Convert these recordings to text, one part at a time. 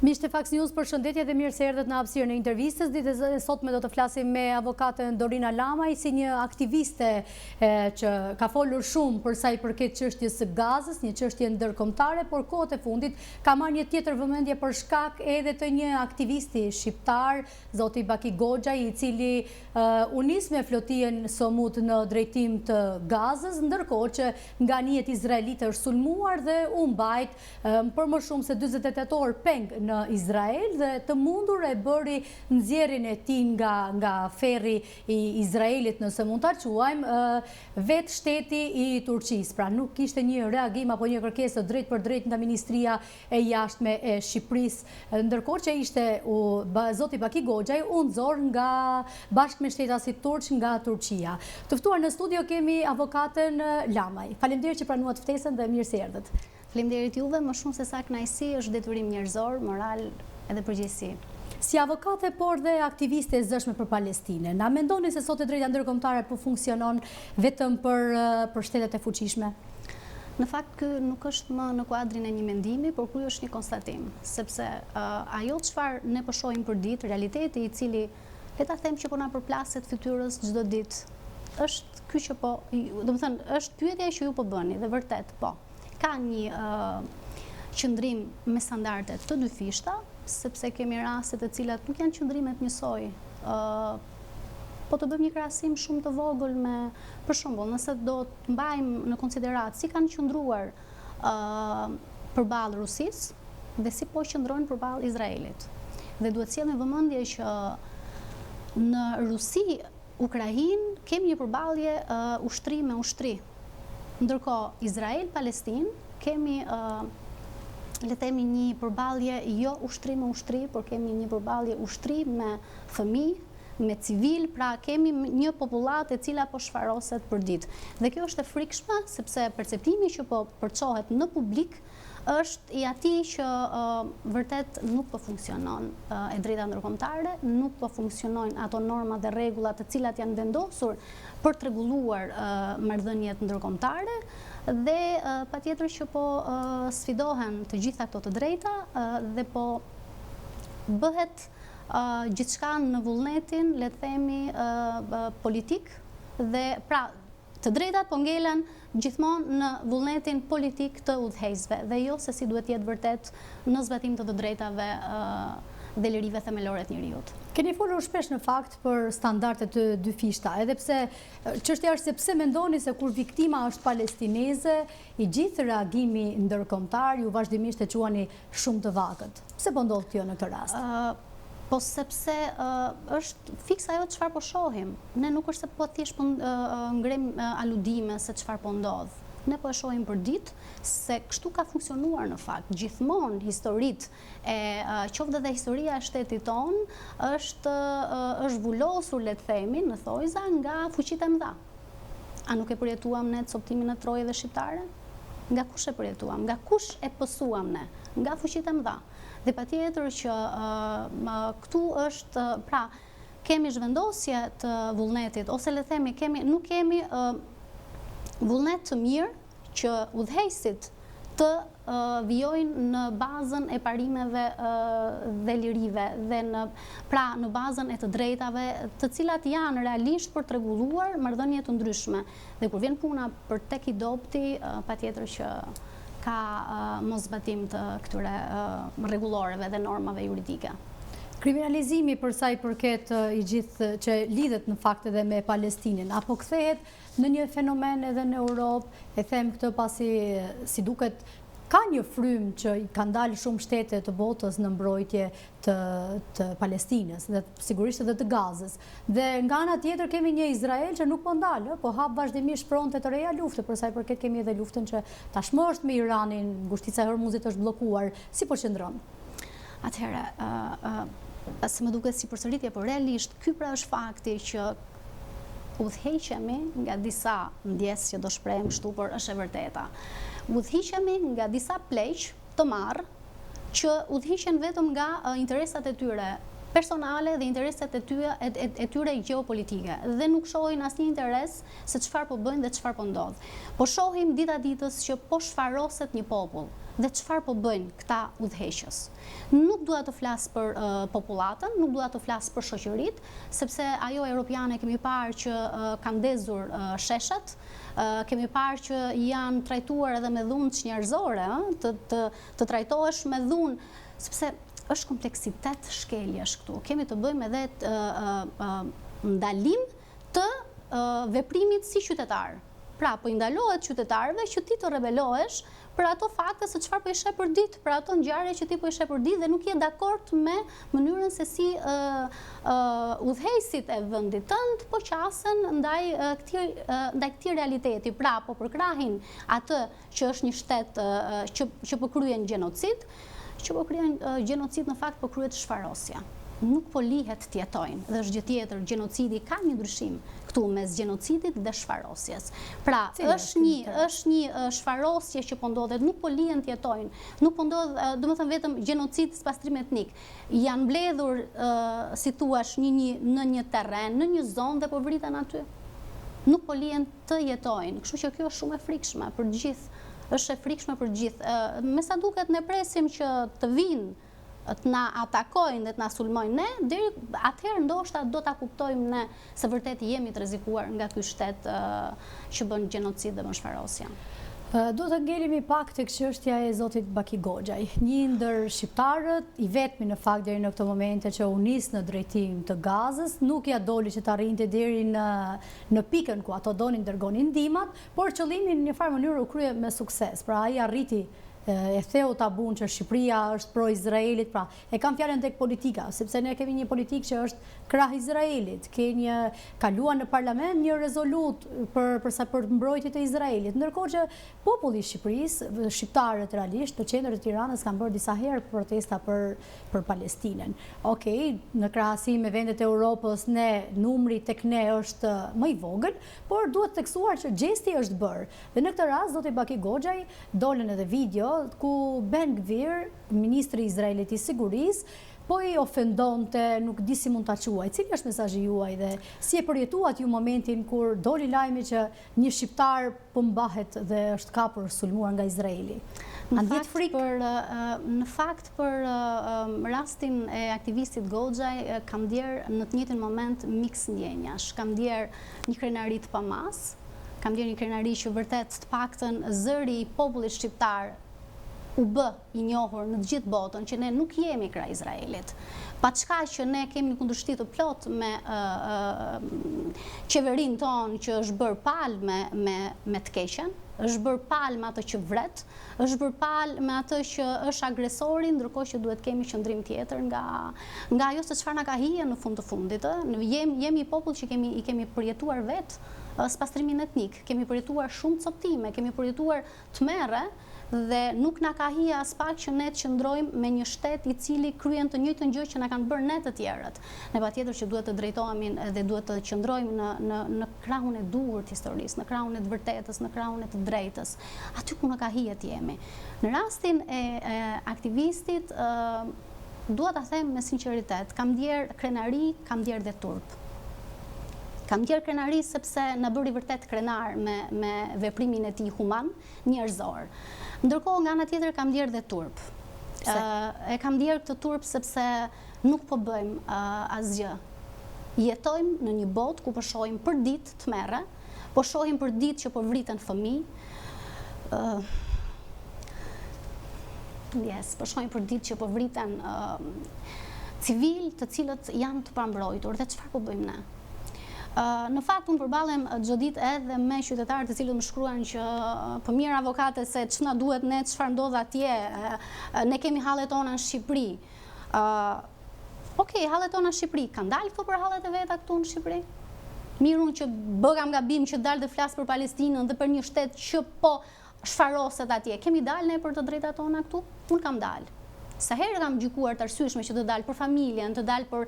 Miqtë e Fax News, përshëndetje dhe mirë se erdhët në hapësirën e intervistës. Ditën e sotme do të flasim me avokatën Dorina Lamaj, si një aktiviste që ka folur shumë për sa i përket çështjes së Gazës, një çështje ndërkombëtare, por kohët e fundit ka marrë një tjetër vëmendje për shkak edhe të një aktivisti shqiptar, zoti Baki Goxha, i cili u nis me flotijen Somut në drejtim të Gazës, ndërkohë që nga anijet izraelite është sulmuar dhe u mbajt për më shumë se 48 orë peng në Izrael dhe të mundur e bëri nxjerrjen e tij nga ferri i Izraelit, nëse mund ta quajmë, vetë shteti i Turqisë. Pra nuk kishte një reagim apo një kërkesë drejt për drejt nga Ministria e Jashtme e Shqipërisë, ndërkohë që ishte zoti Baki Goxha u nxor nga bashkë me shtetasit turq nga Turqia. Të ftuar në studio kemi avokatën Lamaj. Faleminderit që pranuat ftesën dhe mirë se erdhët. Faleminderit juve, më shumë se sa kënaqësi, është detyrim njerëzor, moral edhe përgjegjësi. Si avokate, por dhe aktiviste e zëshme për Palestinë, na mendoni se sot e drejta ndërkombëtare po funksionon vetëm për shtetet e fuqishme? Në fakt, ky nuk është më në kuadrin e një mendimi, por ky është një konstatim, sepse ajo çfarë ne po shohim për ditë, realiteti i cili le ta them që po na përplaset fytyrës çdo ditë, është ky që po, domethënë, është pyetja që ju po bëni dhe vërtet po. Ka një qëndrim me standardet të dy fishta, sepse kemi raste të cilat nuk janë qëndrimet njësoj. Po të bëjmë një krahasim shumë të vogël me, për shembull, nëse do të mbajmë në konsiderat si kanë qëndruar përballë Rusisë dhe si po qëndrojnë përballë Izraelit. Dhe duhet sjellë në vëmendje që në Rusi, Ukrainë kemi një përballje ushtri me ushtri. Ndërkohë Izrael-Palestinë kemi le themi një përballje jo ushtri me ushtri, por kemi një përballje ushtri me fëmijë, me civil, pra kemi një popullat e cila po shfaroset për ditë. Dhe kjo është e frikshme sepse perceptimi që po përçohet në publik është i atij që vërtet nuk po funksionon e drejta ndërkombëtare, nuk po funksionojnë ato norma dhe rregulla të cilat janë vendosur për të rregulluar marrëdhëniet ndërkombëtare dhe patjetër që po sfidohen të gjitha këto të drejta dhe po bëhet gjithçka në vullnetin, le të themi, politik dhe pra të drejtat po ngelen gjithmonë në vullnetin politik të udhëheqësve dhe jo se si duhet jetë vërtet në zbatim të drejtave dhe lirive themelore të njerëzit. Keni folur shpesh në fakt për standardet të dy fishta, edhe pse çështja është se pse mendoni se kur viktima është palestineze, i gjithë reagimi ndërkombëtar ju vazhdimisht e quani shumë të vagët. Pse po ndodh kjo në këtë rast? Po sepse është fiks ajo çfarë po shohim. Ne nuk është se po thjesht po ngrem aludime se çfarë po ndodh. Ne po e shohim për ditë se kështu ka funksionuar në fakt. Gjithmonë historitë e qoftë dhe historia e shtetit ton është vulosur, le të themi, në thojza nga fuqitë e mëdha. A nuk e përjetuam ne coptimin e Trojës shqiptare? Nga kush e përjetuam? Nga kush e pësuam ne? Nga fuqitë e mëdha. Dhe patjetër që këtu është, pra, kemi zhvendosje të vullnetit, ose le themi, nuk kemi vullnet të mirë që udhëheqësit të vijojnë në bazën e parimeve dhe lirive dhe në bazën e të drejtave të cilat janë realisht për të rregulluar marrëdhënie të ndryshme. Dhe kur vjen puna për tek i dobti, patjetër që ka mosbatim të këtyre rregulloreve dhe normave juridike. Kriminalizimi për sa i përket i gjithë që lidhet në fakt edhe me Palestinën, apo kthehet në një fenomen edhe në Europë, e them këtë pasi si duket ka një frym që ka ndalë shumë shtete të botës në mbrojtje të Palestinës dhe sigurisht edhe të Gazës. Dhe nga ana tjetër kemi një Izrael që nuk po ndalë, po hap vazhdimisht fronte të reja lufte, për sa i përket kemi edhe luftën që tashmë është me Iranin, ngushtica e Hormuzit është bllokuar. Si po qëndron? Atëherë, se më duket si përsëritje, por realisht ky pra është fakti që udhëheqemi nga disa ndjes që do shprehem kështu, por është e vërteta. Udhëhiqemi nga disa pleq të marrë që udhëhiqen vetëm nga interesat e tyre personale dhe interesat e tyre gjeopolitike dhe nuk shohin asnjë interes se çfarë po bëjnë dhe çfarë po ndodh. Po shohim dita ditës që po shfaroset një popull. dhe çfarë po bëjnë këta udhëheqës. Nuk dua të flas për popullatën, nuk dua të flas për shoqëritë, sepse ajo europiane kemi parë që kanë ndezur sheshat, kemi parë që janë trajtuar edhe me dhunë njerëzore, të trajtohesh me dhunë, sepse është kompleksitet shkeljesh këtu. Kemi të bëjmë edhe ndalim të veprimit si qytetar. Pra, po i ndalohet qytetarëve që ti të rebelohesh për ato fakte se çfarë po i sheh për ditë, për ato ngjarje që ti po i sheh për ditë dhe nuk je dakord me mënyrën se si udhëheqësit e vendit tënd po qasen ndaj këtij realiteti. Pra, po përkrahin atë që është një shtet që po kryen gjenocid, që po kryen gjenocid në fakt po kryet shfarosja. Nuk po lihet të jetojnë dhe është gjë tjetër, gjenocidi ka një ndryshim këtu mes genocidit dhe shfarosjes. Pra, është një shfarosje që po ndodhet, nuk po lihen të jetojnë, nuk po ndodh, domethënë vetëm gjenocid pastrim etnik. Janë mbledhur, si thuash, në një terren, në një zonë dhe po vriten aty. Nuk po lihen të jetojnë. Kështu që kjo është shumë e frikshme për gjithë. Është e frikshme për gjithë. Me sa duket ne presim që të vinë të na atakojnë dhe të na sulmojnë ne, deri atëherë ndoshta do ta kuptojmë ne se vërtet jemi të rrezikuar nga ky shtet që bën gjenocid dhe bën shfarosje. Do të ngelemi pak tek çështja e zotit Baki Goxhaj, një ndër shqiptarët, i vetmi në fakt deri në këtë momente që u nis në drejtim të Gazës, nuk ja doli që të arrinte deri në pikën ku ato donin dërgonin ndihmat, por qëllimi në një farë mënyrë u krye me sukses. Pra ai arriti e theu tabun që Shqipëria është pro-Izraelit, pra e kam fjalën tek politika, sepse ne kemi një politikë që është krah Izraelit, kaluan në parlament një rezolut për mbrojtjet e Izraelit, ndërkohë që populli i Shqipërisë, shqiptarët realisht, në qendër të Tiranës kanë bërë disa herë protesta për Palestinën. Okej, në krahasim me vendet e Europës, numri tek ne është më i vogël, por duhet të theksuar që gjesti është bërë. Dhe në këtë rast zoti Baki Goxhaj dolën edhe video ku Ben Gvir, ministri i Izraelit i sigurisë, po i ofendonte, nuk di si mund ta quaj. Cili është mesazhi juaj dhe si e përjetuat ju momentin kur doli lajmi që një shqiptar po mbahet dhe është kapur, sulmuar nga Izraeli? Në fakt për rastin e aktivistit Goxhaj kam ndier në të njëjtin moment mix ndjenjash. Kam ndier një krenari të pamas, kam ndier një krenari që vërtet të paktën zëri i popullit shqiptar u bë i njohur në të gjithë botën që ne nuk jemi krah Izraelit. Pa çka që ne kemi një kundërshtim të plot me qeverinë tonë që është bërë palë me të keqen, është bërë palë me atë që vret, është bërë palë me atë që është agresori, ndërkohë që duhet kemi qëndrim tjetër nga ajo se çfarë na ka hije në fund të fundit. Jemi popull që i kemi përjetuar vetë spastrimin etnik, kemi përjetuar shumë coptime, kemi përjetuar tmerre, dhe nuk na ka hija as pak që ne të qëndrojmë me një shtet i cili kryen të njëjtën gjë që na kanë bërë ne të tjerët. Ne patjetër që duhet të drejtohemi dhe duhet të qëndrojmë në krahun e duhur të historisë, në krahun e të vërtetës, në krahun e të drejtës, aty ku na ka hija të jemi. Në rastin e aktivistit, dua ta them me sinqeritet, kam ndier krenari, kam ndier dhe turp. Kam ndier krenari sepse na bëri vërtet krenar me veprimin e tij human, njerëzor. Ndërkohë nga ana tjetër kam ndier dhe turp. E kam ndier këtë turp sepse nuk po bëjmë asgjë. Jetojmë në një botë ku po shohim për ditë tmerre, po shohim për ditë që po vriten fëmijë. Po shohim për ditë që po vriten civil të cilët janë të pambrojtur dhe çfarë po bëjmë ne? Në fakt unë përballem çdo ditë edhe me qytetarët të cilët më shkruan që po mirë avokate se ç'na duhet ne, çfarë ndodh atje, ne kemi hallet tona në Shqipëri. Okej, hallet tona në Shqipëri, kanë dalë këto për hallet e veta këtu në Shqipëri? Mirë unë që bëgam gabim që dalë dhe flas për Palestinën dhe për një shtet që po shfaroset atje. Kemi dalë ne për të drejtat tona këtu? Unë kam dalë. Sa herë kam gjykuar të arsyeshme që të dalë për familjen, të dalë për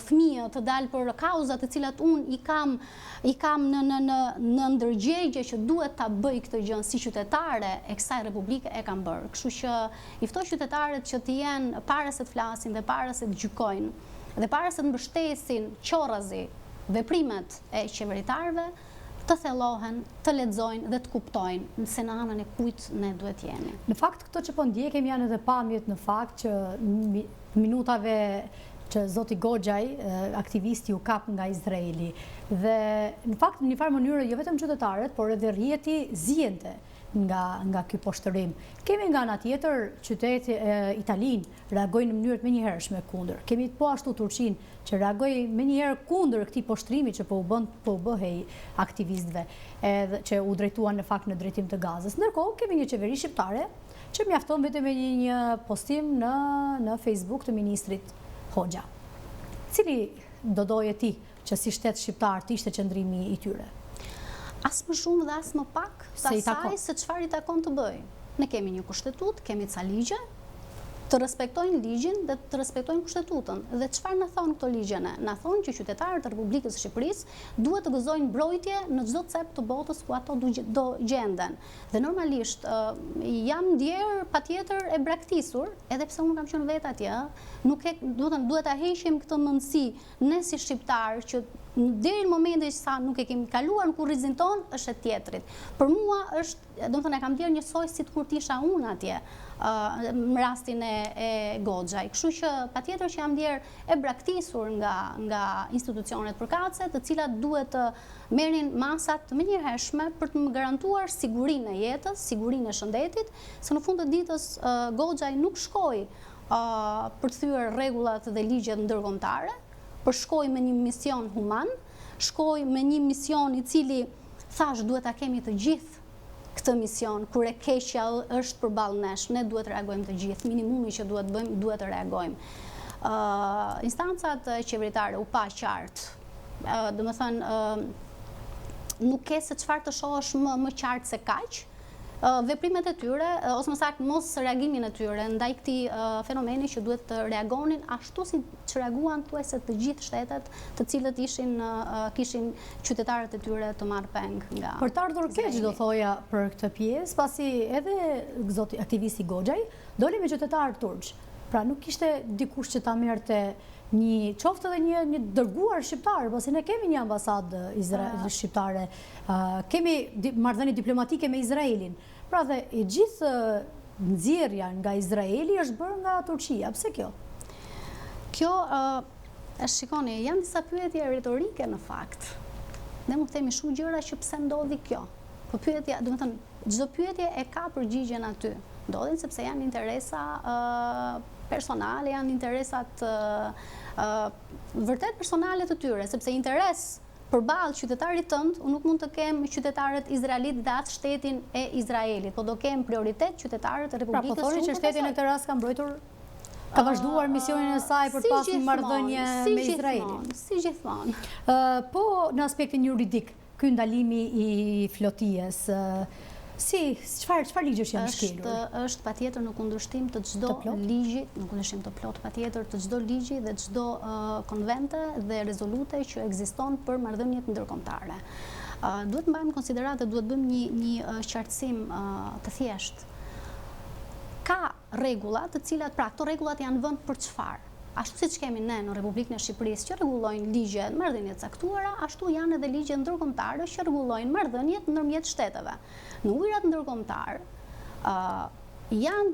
fëmijët, të dalë për kauzat të cilat unë i kam në ndërgjegje që duhet ta bëj këtë gjë si qytetare e kësaj republike e kam bërë. Kështu që i ftoj qytetarët që të jenë para se të flasin dhe para se të gjykojnë dhe para se të mbështesin qorrazi veprimet e qeveritarëve, të thellohen, të lexojnë dhe të kuptojnë se në anën e kujt ne duhet jemi. Në fakt këto që po ndjekim janë edhe pamjet në fakt që minutave që zoti Goxhaj, aktivisti, u kap nga Izraeli. Dhe në fakt në një farë mënyrë jo vetëm qytetarët, por edhe rrjeti zihente nga ky poshtërim. Kemi nga ana tjetër qyteti Italin reagojnë në mënyrë të menjëhershme kundër. Kemi po ashtu Turqinë që reagoi menjëherë kundër këtij poshtrimi që po u bëhej aktivistëve, edhe që u drejtuan në fakt në drejtim të Gazës. Ndërkohë kemi një qeveri shqiptare që mjafton vetëm me një postim në Facebook të ministrit Hoxha. Cili do doje ti që si shtet shqiptar të ishte qëndrimi i tyre? As më shumë dhe as më pak Se çfarë i takon të bëj. Ne kemi një kushtetut, kemi ca ligje, të respektojnë ligjin dhe të respektojnë kushtetutën. Dhe çfarë na thon këto ligje ne? Na thonë që qytetarët e Republikës së Shqipërisë duhet të gëzojnë mbrojtje në çdo cep të botës ku ato do gjenden. Dhe normalisht jam ndjer patjetër e braktisur, edhe pse unë kam qenë vetë atje, duhet ta heqim këtë mendësi ne si shqiptar që deri në momentin që sa nuk e kemi kaluar në kurrizin ton, është e tjetrit. Për mua është, domethënë e kam bërë njësoj si kur t'isha unë atje në rastin e Goxhaj. Kështu që patjetër që jam ndjer e braktisur nga institucionet përkatëse, të cilat duhet të merrin masat të menjëhershme për të më garantuar sigurinë e jetës, sigurinë e shëndetit, se në fund të ditës Goxhaj nuk shkoi për të thyer rregullat dhe ligjet ndërkombëtare, por shkoj me një mision human, shkoj me një mision i cili thash duhet ta kemi të gjithë këtë mision, kur e keqja është përballë nesh, ne duhet të reagojmë të gjithë, minimumi që duhet bëjmë, duhet të reagojmë. Instancat qeveritare u pa qartë, domethënë nuk ke se çfarë të shohësh më qartë se kaq. Veprimet e tyre, ose më saktë mos reagimin e tyre ndaj këtij fenomeni që duhet të reagonin ashtu si që reaguan thuajse të gjithë shtetet, të cilët kishin qytetarët e tyre të marrë peng nga. Për të ardhur keq do thoja për këtë pjesë, pasi edhe zoti aktivisti Goxhaj doli me qytetarë turq. Pra nuk kishte dikush që ta merrte një qoftë edhe një dërguar shqiptar, pasi ne kemi një ambasadë shqiptare, kemi marrëdhënie diplomatike me Izraelin. Pra dhe e gjithë nxjerrja nga Izraeli është bërë nga Turqia. Pse kjo? Kjo, shikoni, janë disa pyetje retorike në fakt. Ne mund të themi shumë gjëra që pse ndodhi kjo. Po pyetja, domethënë, çdo pyetje e ka përgjigjen aty. Ndodhin sepse janë interesa personale, janë interesat vërtet personale të tyre, sepse interes përballë qytetarit tënd, unë nuk mund të kem qytetarët izraelit dhe atë shtetin e Izraelit, po do kem prioritet qytetarët e Republikës. Pra po thoni që shteti në këtë rast ka mbrojtur, ka vazhduar misionin e saj për pas një marrëdhënie me Izraelin. Si gjithmonë. Po në aspektin juridik, ky ndalimi i flotijes, çfarë ligjesh janë shkelur? Është patjetër në kundërshtim të çdo ligji, në kundërshtim të plot patjetër të çdo ligji dhe çdo konvente dhe rezolute që ekziston për marrëdhëniet ndërkombëtare. Duhet mbajmë konsiderat dhe duhet bëjmë një qartësim të thjeshtë. Ka rregulla të cilat, pra këto rregullat janë vënë për çfarë? Ashtu siç kemi ne në Republikën e Shqipërisë që rregullojnë ligjet marrëdhëniet caktuara, ashtu janë edhe ligjet ndërkombëtare që rregullojnë marrëdhëniet ndërmjet shteteve. Në ujërat ndërkombëtar janë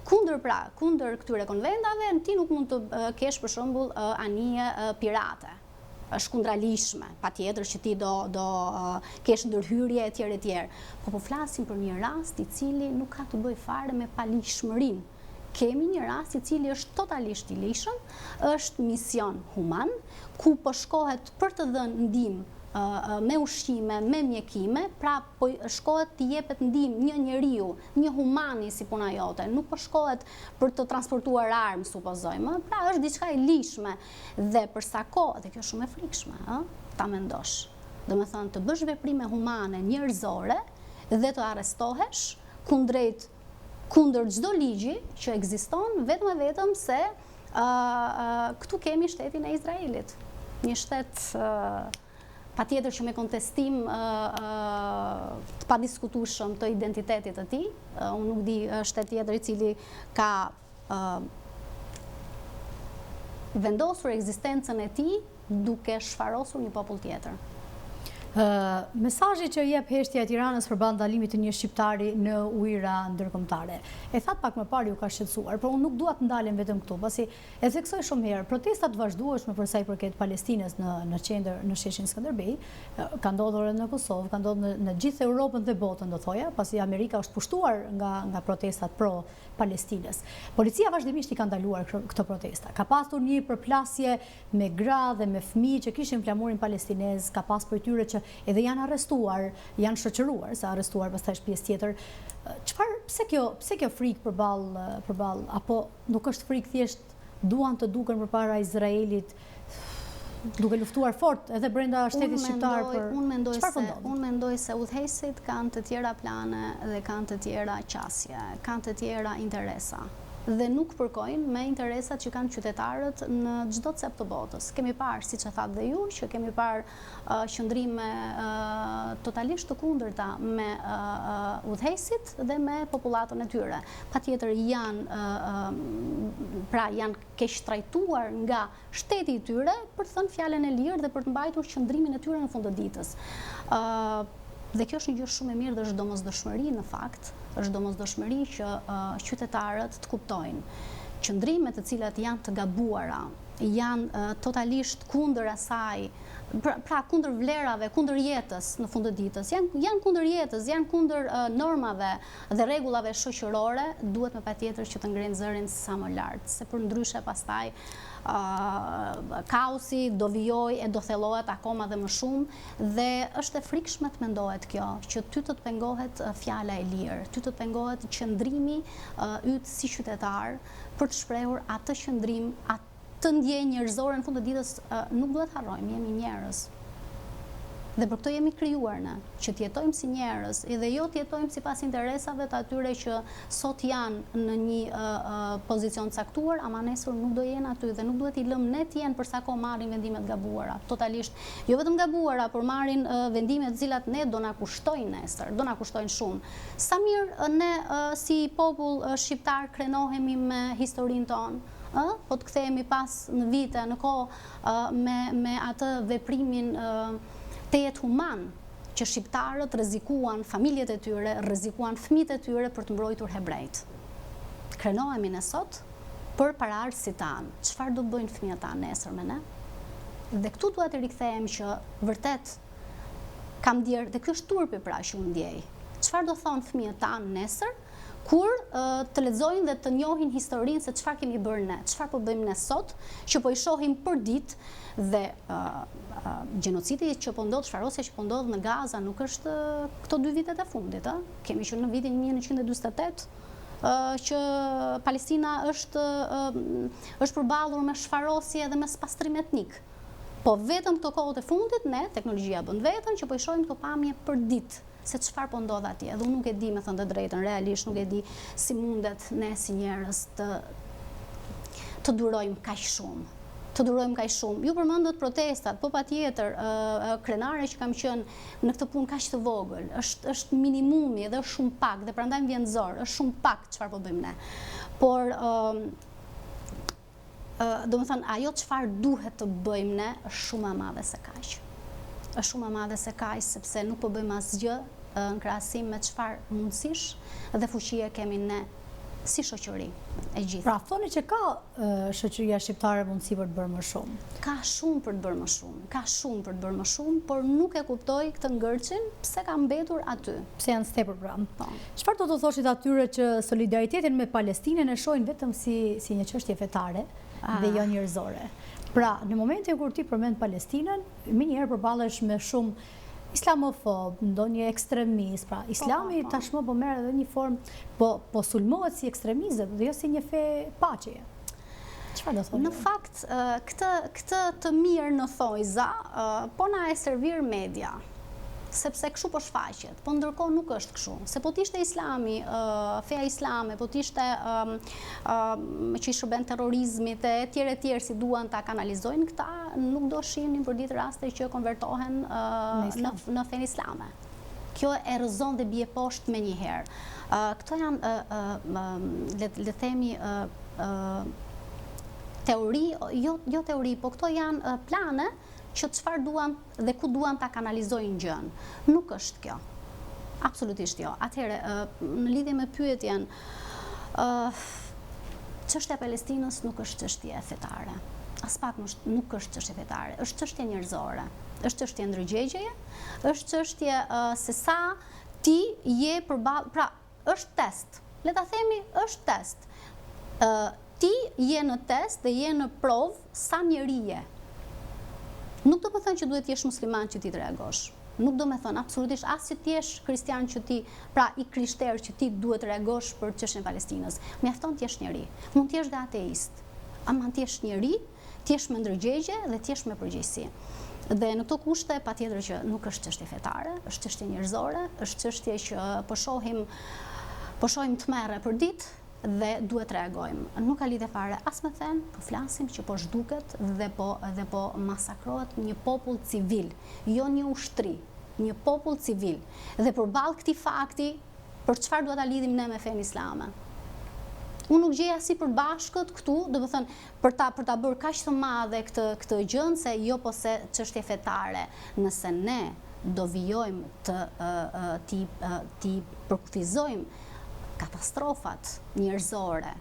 kundër këtyre konventave, ti nuk mund të kesh për shembull anije pirate. Është kundralishme, patjetër që ti do kesh ndërhyrje etj. Po flasim për një rast i cili nuk ka të bëjë fare me palishmërinë. Kemi një rast i cili është totalisht i lishëm, është mision human, ku po shkohet për të dhënë ndihmë me ushqime, me mjekime, pra po shkohet të jepet ndihmë një njeriu, një humani si puna jote, nuk po shkohet për të transportuar armë, supozojmë, pra është diçka e lishme. Dhe për sa kohë, dhe kjo shumë e frikshme, ta mendosh. Domethënë të bësh veprime humane njerëzore dhe të arrestohesh kundër çdo ligji që ekziston, vetëm se këtu kemi shtetin e Izraelit. Një shtet patjetër që me kontestim të padiskutueshëm të identitetit të tij. Unë nuk di shtet tjetër i cili ka vendosur ekzistencën e tij duke shfarosur një popull tjetër. Mesazhi që jep Heshtja e Tiranës përballë ndalimit të një shqiptari në ujëra ndërkombëtare. E thatë pak më parë ju ka shqetësuar, por unë nuk dua të ndalem vetëm këtu, pasi e theksoj shumë herë, protestat vazhdueshme për sa i përket Palestinës në qendër, në sheshin Skënderbej, ka ndodhur edhe në Kosovë, ka ndodhur në gjithë Europën dhe botën, do thoja, pasi Amerika është pushtuar nga protestat pro Palestinës. Policia vazhdimisht i ka ndaluar këto protesta. Ka pasur një përplasje me gra dhe me fëmijë që kishin flamurin palestinez, ka pas për tyre që edhe janë arrestuar, janë shoqëruar, sa arrestuar pastaj pjesë tjetër. Pse kjo frikë përballë apo nuk është frikë thjesht duan të duken përpara Izraelit, duke luftuar fort edhe brenda shtetit shqiptar për çfarë po ndodh? Unë mendoj se udhëheqësit kanë të tjera plane dhe kanë të tjera qasje, kanë të tjera interesa. Dhe nuk përkojnë me interesat që kanë qytetarët në çdo cep të botës. Kemi parë, siç e thatë dhe ju, që kemi parë qëndrime totalisht të kundërta me udhëheqësit dhe me popullatën e tyre. Patjetër janë keq trajtuar nga shteti i tyre për të thënë fjalën e lirë dhe për të mbajtur qëndrimin e tyre në fund të ditës. Dhe kjo është një gjë shumë e mirë dhe është domosdoshmëri në fakt, është domosdoshmëri që qytetarët të kuptojnë. Qëndrimet të cilat janë të gabuara, janë totalisht kundër asaj, pra kundër vlerave, kundër jetës në fund të ditës, janë kundër jetës, janë kundër normave dhe rregullave shoqërore, duhet me patjetër që të ngrenë zërin sa më lart, se për ndryshe pastaj kaosi do vijoj e do thellohet akoma dhe më shumë dhe është e frikshme të mendohet kjo, që ty të pengohet fjala e lirë, ty të pengohet qëndrimi yt si qytetar për të shprehur atë qëndrim, atë ndjenjë njerëzore në fund të ditës nuk duhet harrojmë, jemi njerëz. Dhe për këto jemi krijuar ne, që të jetojmë si njerëz, edhe jo të jetojmë sipas interesave të atyre që sot janë në një pozicion caktuar, ama nesër nuk do jenë aty dhe nuk duhet i lëmë ne të jenë për sa kohë marrin vendime të gabuara, totalisht. Jo vetëm gabuara, por marrin vendime të cilat ne do na kushtojnë nesër, do na kushtojnë shumë. Sa mirë ne si popull shqiptar krenohemi me historinë tonë, po të kthehemi pas në vite, në kohë me atë veprimin të jetë human që shqiptarët rrezikuan familjet e tyre, rrezikuan fëmijët e tyre për të mbrojtur hebrejt. Krenohemi ne sot për paraardhësit tanë. Çfarë do bëjnë fëmijët tanë nesër me ne? Dhe këtu duhet të rikthehemi që vërtet kam ndjer, dhe ky është turpi pra që unë ndjej. Çfarë do thonë fëmijët tanë nesër kur të lexojnë dhe të njohin historinë se çfarë kemi bërë ne, çfarë po bëjmë ne sot, që po i shohim për ditë dhe gjenocidi që po ndodh, çfarosja që po ndodh në Gaza nuk është këto 2 vitet e fundit, Kemi qenë në vitin 1948 që Palestina është përballur me shfarosje dhe me spastrim etnik. Po vetëm këto kohët e fundit ne, teknologjia bën vetën që po i shohim këto pamje për ditë. Se çfarë po ndodh atje, dhe unë nuk e di me thënë të drejtën, realisht nuk e di si mundet ne si njerëz të durojmë kaq shumë. Ju përmendët protestat, po patjetër krenare që kam qenë në këtë punë kaq të vogël, është minimumi dhe është shumë pak, dhe prandaj më vjen zor, është shumë pak çfarë po bëjmë ne. Por domethënë ajo çfarë duhet të bëjmë ne është shumë e madhe se kaq. Është shumë e madhe se kaq sepse nuk po bëjmë asgjë në krahasim me çfarë mundësish dhe fuqie kemi ne si shoqëri e gjithë. Pra thoni që ka shoqëria shqiptare mundësi për të bërë më shumë. Ka shumë për të bërë më shumë, por nuk e kuptoj këtë ngërçin pse ka mbetur aty. Pse janë stepër pra. Çfarë do të thoshit atyre që solidaritetin me Palestinën e shohin vetëm si një çështje fetare dhe jo njerëzore? Pra, në momentin kur ti përmend Palestinën, menjëherë përballesh me shumë islamofob, ndonjë ekstremist, pra Islami tashmë po merr edhe një formë, po sulmohet si ekstremizëm dhe jo si një fe paqeje. Çfarë do thonë? Në fakt, këtë të mirë në thojza, po na e servir media. Sepse kështu po shfaqet, po ndërkohë nuk është kështu. Se po t'ishte Islami, feja islame, po t'ishte që i shërben terrorizmit e tjerë si duan ta kanalizojnë këta, nuk do shihnin për ditë raste që konvertohen në fenë islame. Kjo e rrëzon dhe bie poshtë menjëherë. Këto janë, le themi, teori, jo teori, po këto janë plane që çfarë duan dhe ku duan ta kanalizojnë gjën. Nuk është kjo. Absolutisht jo. Atëherë, në lidhje me pyetjen, çështja e Palestinës nuk është çështje fetare. As pak nuk është çështje fetare, është çështje njerëzore. Është çështje ndërgjegjeje, është çështje se sa ti je përballë, pra është test. Le ta themi, është test. Ti je në test dhe je në provë sa njeri je. Nuk do të thënë që duhet jesh musliman që ti të reagosh. Nuk do me thënë absolutisht as që ti jesh kristian që ti, pra i krishterë që ti duhet të reagosh për çështjen e Palestinës. Mjafton të jesh njeri. Mund të jesh dhe ateist. Ama të jesh njeri, të jesh me ndërgjegje dhe të jesh me përgjegjësi. Dhe në këto kushte patjetër që nuk është çështje fetare, është çështje njerëzore, është çështje që po shohim tmerre për ditë dhe duhet reagojmë. Nuk ka lidhje fare as me fen, po flasim që po zhduket dhe po masakrohet një popull civil, jo një ushtri, një popull civil. Dhe përballë këtij fakti, për çfarë duhet ta lidhim ne me fen islame? Unë nuk gjeja si përbashkët këtu, do të thënë, për ta bërë kaq të madhe këtë gjën, se jo po se çështje fetare, nëse ne do vijojmë ti përkufizojmë katastrofat njerëzore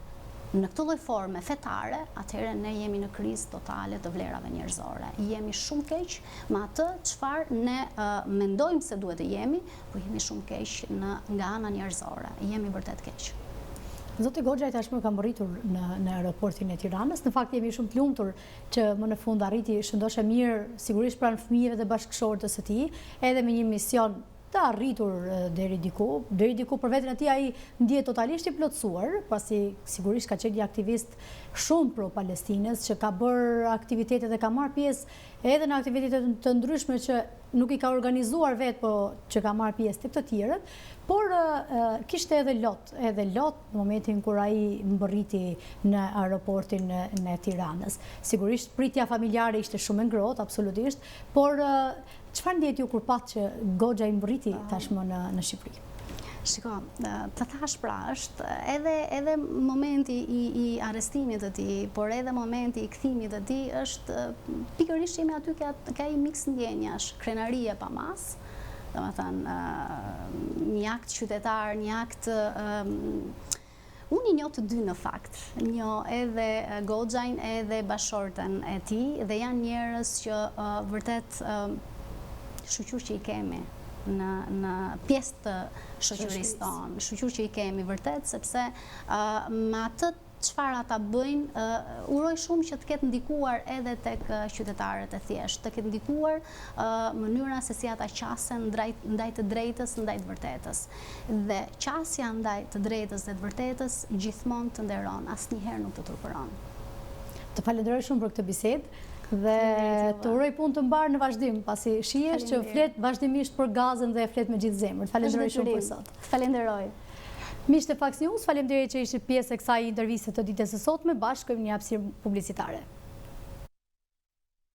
në këtë lloj forme fetare, atëherë ne jemi në krizë totale të vlerave njerëzore. Jemi shumë keq me atë çfarë ne mendojmë se duhet të jemi, po jemi shumë keq nga ana njerëzore. Jemi vërtet keq. Zoti Goxha tashmë ka mbërritur në aeroportin e Tiranës. Në fakt jemi shumë të lumtur që më në fund arriti shëndoshë mirë, sigurisht pranë fëmijëve dhe bashkëshortës së tij, edhe me një mision të arritur deri diku për veten e tij ai ndihet totalisht i plotësuar, pasi sigurisht ka qenë një aktivist shumë pro Palestinës, që ka bërë aktivitete dhe ka marrë pjesë edhe në aktivitete të ndryshme që nuk i ka organizuar vetë, po që ka marrë pjesë tek të tjerët, por kishte edhe lot në momentin kur ai mbërriti në aeroportin në Tiranës. Sigurisht pritja familjare ishte shumë e ngrohtë, absolutisht, por çfarë ndjet ju kur pat që Goxha i mbërriti tashmë në Shqipëri? Shiko, të thash pra, është edhe momenti i arrestimit të tij, por edhe momenti i kthimit të tij është pikërisht jemi aty ka i miks ndjenjash, krenarie pa mas, domethënë një akt qytetar, një akt unë i njoh të dy në fakt. Njoh edhe Goxhajn edhe bashortën e tij dhe janë njerëz që vërtet shoqur që i kemi në pjesë të shoqërisë tonë, shoqur që i kemi vërtet, sepse me atë çfarë ata bëjnë, uroj shumë që të ketë ndikuar edhe tek qytetarët e thjeshtë, të ketë ndikuar mënyra se si ata qasen ndaj të drejtës, ndaj të vërtetës. Dhe qasja ndaj të drejtës dhe të vërtetës gjithmonë të nderon, asnjëherë nuk të turpëron. Të falenderoj shumë për këtë bisedë dhe të uroj punë të mbarë në vazhdim, pasi shihesh që flet vazhdimisht për Gazën dhe flet me gjithë zemër. Falenderoj shumë për sot. Falenderoj. Miqtë e Faks News, faleminderit që ishit pjesë e kësaj interviste të ditës së sotme, bashkë në një hapësirë publicitare.